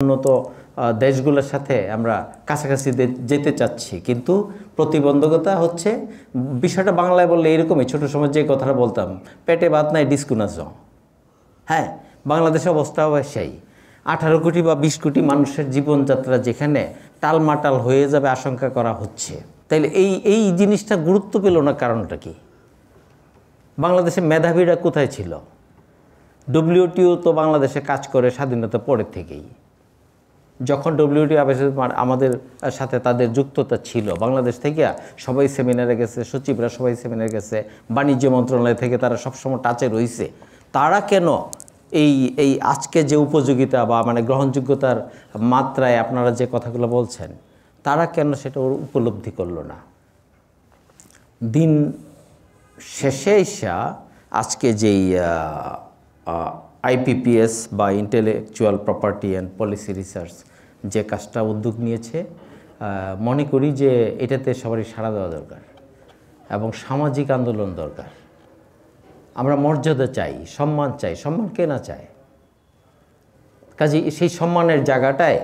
উন্নত দেশগুলোর সাথে আমরা কাছাকাছি যেতে চাচ্ছি, কিন্তু প্রতিবন্ধকতা হচ্ছে বিষয়টা বাংলায় বললে এরকমই। ছোট সময় যে কথাটা বলতাম, পেটে ভাত নাই ডিস্কু নাচো। হ্যাঁ, বাংলাদেশের অবস্থাও সেই 18 কোটি বা 20 কোটি মানুষের জীবনযাত্রা যেখানে টালমাটাল হয়ে যাবে আশঙ্কা করা হচ্ছে। তাইলে এই জিনিসটা গুরুত্ব পেল না, কারণটা কি? বাংলাদেশের মেধাবীরা কোথায় ছিল? ডব্লিউটিও তো বাংলাদেশে কাজ করে স্বাধীনতা পরের থেকেই। যখন ডব্লিউটিও আমাদের সাথে তাদের যুক্ততা ছিল, বাংলাদেশ থেকে সবাই সেমিনারে গেছে, সচিবরা সবাই সেমিনারে গেছে, বাণিজ্য মন্ত্রণালয় থেকে তারা সবসময় টাচে রয়েছে। তারা কেন এই আজকে যে উপযোগিতা বা মানে গ্রহণযোগ্যতার মাত্রায় আপনারা যে কথাগুলো বলছেন, তারা কেন সেটা উপলব্ধি করলো না? দিন শেষে এসে আজকে যেই আইপিপিএস বা intellectual property and policy research যে কাজটা উদ্যোগ নিয়েছে, মনে করি যে এটাতে সবারই সাড়া দেওয়া দরকার এবং সামাজিক আন্দোলন দরকার। আমরা মর্যাদা চাই, সম্মান চাই। সম্মান কে না চায়? কাজে সেই সম্মানের জায়গাটায়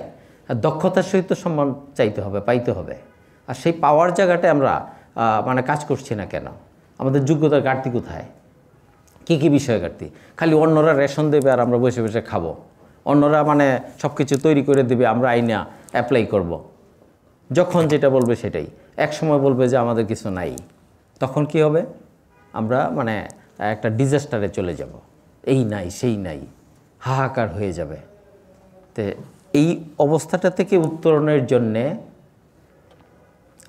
দক্ষতার সহিত সম্মান চাইতে হবে, পাইতে হবে। আর সেই পাওয়ার জায়গাটায় আমরা মানে কাজ করছি না কেন? আমাদের যোগ্যতার ঘাটতি কোথায়? কী বিষয় ঘাটতি? খালি অন্যরা রেশন দেবে আর আমরা বসে বসে খাবো, অন্যরা মানে সব কিছু তৈরি করে দেবে, আমরা আইনা অ্যাপ্লাই করব। যখন যেটা বলবে সেটাই। এক সময় বলবে যে আমাদের কিছু নাই, তখন কি হবে? আমরা মানে একটা ডিজাস্টারে চলে যাব। এই নাই সেই নাই, হাহাকার হয়ে যাবে। তো এই অবস্থাটা থেকে উত্তরণের জন্যে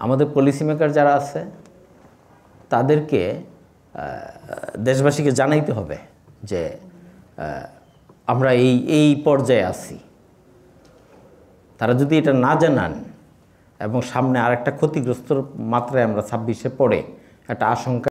আমাদের পলিসি মেকার যারা আছে তাদেরকে দেশবাসীকে জানাইতে হবে যে আমরা এই পর্যায়ে আছি। তারা যদি এটা না জানান এবং সামনে আরেকটা ক্ষতিগ্রস্ত মাত্রায় আমরা 26-এ পড়ে একটা আশঙ্কা